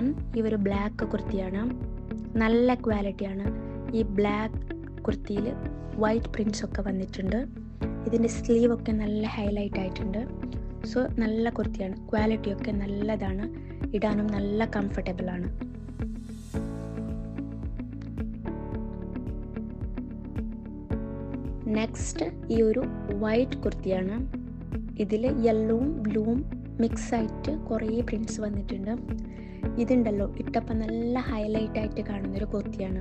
One ഈ ഒരു black കുർത്തിയാണ്. നല്ല ക്വാളിറ്റിയാണ്. ഈ ബ്ലാക്ക് കുർത്തിയിൽ വൈറ്റ് പ്രിൻറ്റ്സ് ഒക്കെ വന്നിട്ടുണ്ട്. ഇതിൻ്റെ സ്ലീവ് ഒക്കെ നല്ല ഹൈലൈറ്റ് ആയിട്ടുണ്ട്. സോ നല്ല കുർത്തിയാണ്. ക്വാളിറ്റി ഒക്കെ നല്ലതാണ്. ഇടാനും നല്ല കംഫർട്ടബിൾ ആണ്. നെക്സ്റ്റ് ഈ ഒരു വൈറ്റ് കുർത്തിയാണ്. ഇതിൽ യെല്ലോവും ബ്ലൂവും മിക്സ് ആയിട്ട് കുറേ പ്രിൻറ്റ്സ് വന്നിട്ടുണ്ട്. ഇതുണ്ടല്ലോ ഇട്ടപ്പോൾ നല്ല ഹൈലൈറ്റ് ആയിട്ട് കാണുന്നൊരു കുർത്തിയാണ്.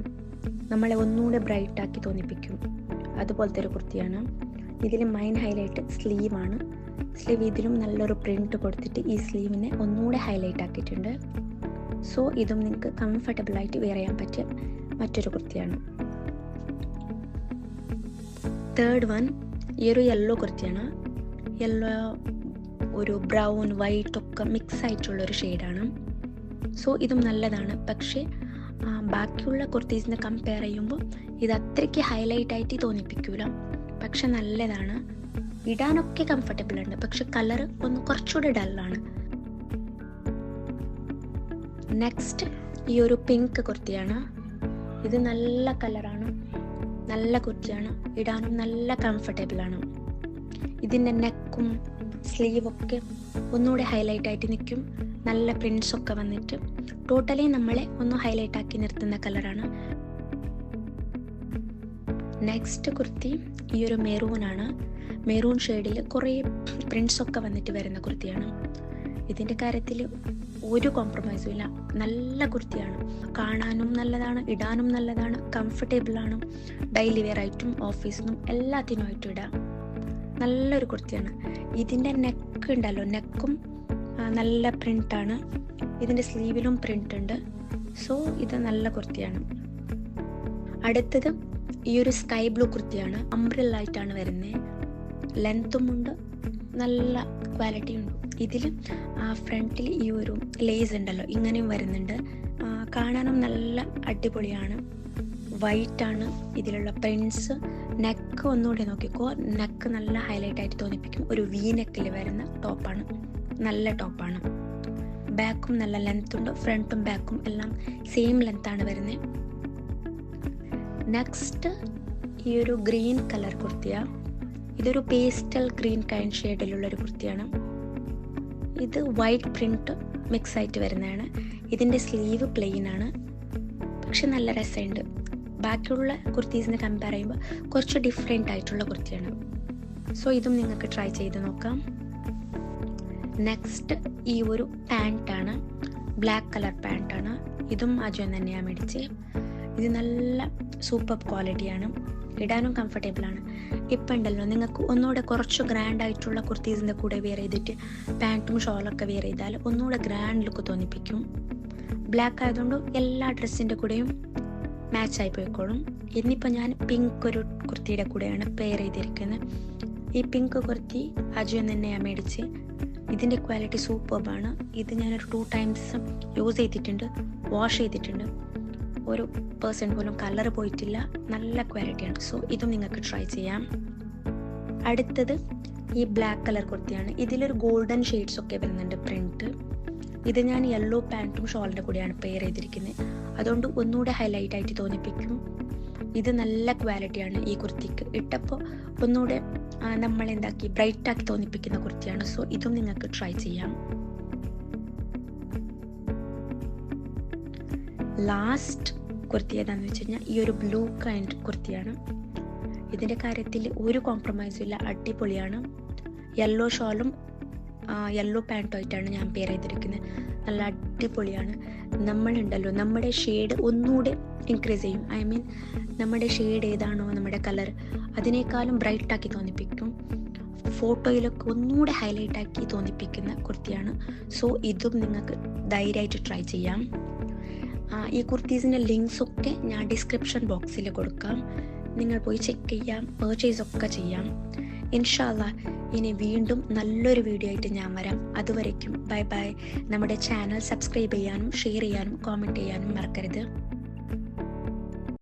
നമ്മളെ ഒന്നുകൂടെ ബ്രൈറ്റ് ആക്കി തോന്നിപ്പിക്കും. അതുപോലത്തെ ഒരു കുർത്തിയാണ്. ഇതിൽ മെയിൻ ഹൈലൈറ്റ് സ്ലീവാണ്. സ്ലീവ് ഇതിലും നല്ലൊരു പ്രിൻറ്റ് കൊടുത്തിട്ട് ഈ സ്ലീവിനെ ഒന്നുകൂടെ ഹൈലൈറ്റ് ആക്കിയിട്ടുണ്ട്. സോ ഇതും നിങ്ങൾക്ക് കംഫർട്ടബിളായിട്ട് വെയർ ചെയ്യാൻ പറ്റിയ മറ്റൊരു കുർത്തിയാണ്. തേർഡ് വൺ ഈ ഒരു യെല്ലോ കുർത്തിയാണ്. യെല്ലോ ഒരു ബ്രൗൺ വൈറ്റ് ഒക്കെ മിക്സ് ആയിട്ടുള്ളൊരു ഷെയ്ഡാണ്. സോ ഇതും നല്ലതാണ്. പക്ഷേ ബാക്കിയുള്ള കുർത്തീസിനെ കമ്പയർ ചെയ്യുമ്പോൾ ഇത് അത്രയ്ക്ക് ഹൈലൈറ്റ് ആയിട്ട് തോന്നിപ്പിക്കൂല. പക്ഷെ നല്ലതാണ്. ഇടാനൊക്കെ കംഫർട്ടബിൾ ഉണ്ട്. പക്ഷെ കളർ ഒന്ന് കുറച്ചുകൂടെ ഡല്ലാണ്. നെക്സ്റ്റ് ഈ ഒരു പിങ്ക് കുർത്തിയാണ്. ഇത് നല്ല കളറാണ്. നല്ല കുർത്തിയാണ്. ഇടാനും നല്ല കംഫർട്ടബിൾ ആണ്. ഇതിൻ്റെ നെക്കും സ്ലീവൊക്കെ ഒന്നുകൂടെ ഹൈലൈറ്റ് ആയിട്ട് നിൽക്കും. നല്ല പ്രിൻറ്റ്സ് ഒക്കെ വന്നിട്ട് ടോട്ടലി നമ്മളെ ഒന്ന് ഹൈലൈറ്റ് ആക്കി നിർത്തുന്ന കളറാണ്. നെക്സ്റ്റ് കുർത്തി ഈ ഒരു മെറൂണാണ്. മെറൂൺ ഷെയ്ഡിൽ കുറേ പ്രിൻറ്റ്സ് ഒക്കെ വന്നിട്ട് വരുന്ന കുർത്തിയാണ്. ഇതിൻ്റെ കാര്യത്തിൽ ഒരു കോംപ്രമൈസും ഇല്ല. നല്ല കുർത്തിയാണ്. കാണാനും നല്ലതാണ്, ഇടാനും നല്ലതാണ്, കംഫർട്ടബിളാണ്. ഡെയിലി വെയർ ആയിട്ടും ഓഫീസിനും എല്ലാത്തിനുമായിട്ടും ഇടാം. നല്ലൊരു കുർത്തിയാണ്. ഇതിൻ്റെ നെക്ക് ഉണ്ടല്ലോ, നെക്കും നല്ല പ്രിൻ്റാണ്. ഇതിൻ്റെ സ്ലീവിലും പ്രിൻ്റ് ഉണ്ട്. സോ ഇത് നല്ല കുർത്തിയാണ്. അടുത്തത് ഈ ഒരു സ്കൈ ബ്ലൂ കുർത്തിയാണ്. അംബ്രല്ലായിട്ടാണ് വരുന്നത്. ലെങ്ത്തും ഉണ്ട്, നല്ല ക്വാളിറ്റി ഉണ്ട്. ഇതിൽ ഫ്രണ്ടിൽ ഈ ഒരു ലേസ് ഉണ്ടല്ലോ ഇങ്ങനെയും വരുന്നുണ്ട്. കാണാനും നല്ല അടിപൊളിയാണ്. വൈറ്റാണ് ഇതിലുള്ള പ്രിൻറ്റ്സ്. നെക്ക് ഒന്നുകൂടി നോക്കിക്കോ. നെക്ക് നല്ല ഹൈലൈറ്റ് ആയിട്ട് തോന്നിപ്പിക്കും. ഒരു വി നെക്കിൽ വരുന്ന ടോപ്പാണ്. നല്ല ടോപ്പാണ്. ബാക്കും നല്ല ലെങ്ത് ഉണ്ട്. ഫ്രണ്ടും ബാക്കും എല്ലാം സെയിം ലെങ്ത്താണ് വരുന്നത്. നെക്സ്റ്റ് ഈ ഒരു ഗ്രീൻ കളർ കുർത്തിയാണ്. ഇതൊരു പേസ്റ്റൽ ഗ്രീൻ കൈൻഡ് ഷെയ്ഡിലുള്ളൊരു കുർത്തിയാണ്. ഇത് വൈറ്റ് പ്രിൻറ്റ് മിക്സ് ആയിട്ട് വരുന്നതാണ്. ഇതിൻ്റെ സ്ലീവ് പ്ലെയിൻ ആണ്. പക്ഷെ നല്ല രസമുണ്ട്. ബാക്കിയുള്ള കുർത്തീസിനെ കമ്പയർ ചെയ്യുമ്പോൾ കുറച്ച് ഡിഫറെൻ്റ് ആയിട്ടുള്ള കുർത്തിയാണ്. സോ ഇതും നിങ്ങൾക്ക് ട്രൈ ചെയ്ത് നോക്കാം. നെക്സ്റ്റ് ഈ ഒരു പാൻറ്റാണ്. Black colour പാൻറ്റാണ്. ഇതും അജോൻ തന്നെയാണ് മേടിച്ച്. ഇത് നല്ല സൂപ്പർ ക്വാളിറ്റിയാണ്. ഇടാനും കംഫർട്ടബിളാണ്. ഇപ്പം ഉണ്ടല്ലോ നിങ്ങൾക്ക് ഒന്നുകൂടെ കുറച്ച് ഗ്രാൻഡ് ആയിട്ടുള്ള കുർത്തീസിൻ്റെ കൂടെ വെയർ ചെയ്തിട്ട് പാൻറ്റും ഷോളൊക്കെ വെയർ ചെയ്താൽ ഒന്നുകൂടെ ഗ്രാൻഡ് ലുക്ക് തോന്നിപ്പിക്കും. ബ്ലാക്ക് ആയതുകൊണ്ട് എല്ലാ ഡ്രസ്സിൻ്റെ കൂടെയും മാച്ചായി പോയിക്കോളും. ഇന്നിപ്പോൾ ഞാൻ പിങ്ക് ഒരു കുർത്തിയുടെ കൂടെയാണ് പെയർ ചെയ്തിരിക്കുന്നത്. ഈ പിങ്ക് കുർത്തി അജോൻ തന്നെയാണ് മേടിച്ച്. ഇതിൻ്റെ ക്വാളിറ്റി സൂപ്പർബാണ്. ഇത് ഞാനൊരു 2 times യൂസ് ചെയ്തിട്ടുണ്ട്, വാഷ് ചെയ്തിട്ടുണ്ട്. ഒരു % പോലും കളർ പോയിട്ടില്ല. നല്ല ക്വാളിറ്റിയാണ്. സോ ഇതും നിങ്ങൾക്ക് ട്രൈ ചെയ്യാം. അടുത്തത് ഈ ബ്ലാക്ക് കളർ കുർത്തിയാണ്. ഇതിലൊരു ഗോൾഡൻ ഷെയ്ഡ്സ് ഒക്കെ വരുന്നുണ്ട് പ്രിൻറ്റ്. ഇത് ഞാൻ യെല്ലോ പാൻറ്റും ഷോളിൻ്റെ കൂടെയാണ് പെയർ ചെയ്തിരിക്കുന്നത്. അതുകൊണ്ട് ഒന്നുകൂടെ ഹൈലൈറ്റ് ആയിട്ട് തോന്നിപ്പിക്കും. ഇത് നല്ല ക്വാളിറ്റിയാണ്. ഈ കുർത്തിക്ക് ഇട്ടപ്പോൾ ഒന്നുകൂടെ നമ്മളെന്താക്കി ബ്രൈറ്റാക്കി തോന്നിപ്പിക്കുന്ന കുർത്തിയാണ്. സോ ഇതും നിങ്ങൾക്ക് ട്രൈ ചെയ്യാം. ലാസ്റ്റ് കുർത്തി ഏതാണെന്ന് വെച്ച് കഴിഞ്ഞാൽ ഈ ഒരു ബ്ലൂ കൈൻഡ് കുർത്തിയാണ്. ഇതിൻ്റെ കാര്യത്തിൽ ഒരു കോംപ്രമൈസും ഇല്ല. അടിപൊളിയാണ്. യെല്ലോ ഷോളും യെല്ലോ പാൻറ്റുമായിട്ടാണ് ഞാൻ പെയർ ചെയ്തിരിക്കുന്നത്. നല്ല അടിപൊളിയാണ്. നമ്മളുണ്ടല്ലോ നമ്മുടെ ഷെയ്ഡ് ഒന്നുകൂടെ ഇൻക്രീസ് ചെയ്യും. ഐ മീൻ നമ്മുടെ ഷെയ്ഡ് ഏതാണോ നമ്മുടെ കളർ അതിനേക്കാളും ബ്രൈറ്റാക്കി തോന്നിപ്പിക്കും. ഫോട്ടോയിലൊക്കെ ഒന്നുകൂടെ ഹൈലൈറ്റ് ആക്കി തോന്നിപ്പിക്കുന്ന കുർത്തിയാണ്. സോ ഇതും നിങ്ങൾക്ക് ധൈര്യമായിട്ട് ട്രൈ ചെയ്യാം. ഈ കുർത്തീസിൻ്റെ ലിങ്ക്സൊക്കെ ഞാൻ ഡിസ്ക്രിപ്ഷൻ ബോക്സിൽ കൊടുക്കാം. നിങ്ങൾ പോയി ചെക്ക് ചെയ്യാം, പർച്ചേസ് ഒക്കെ ചെയ്യാം. ഇൻഷാ അല്ലാഹ് ഇനി വീണ്ടും നല്ലൊരു വീഡിയോ ആയിട്ട് ഞാൻ വരാം. അതുവരേക്കും ബൈ ബൈ. നമ്മുടെ ചാനൽ സബ്സ്ക്രൈബ് ചെയ്യാനും ഷെയർ ചെയ്യാനും കോമെൻറ്റ് ചെയ്യാനും മറക്കരുത്.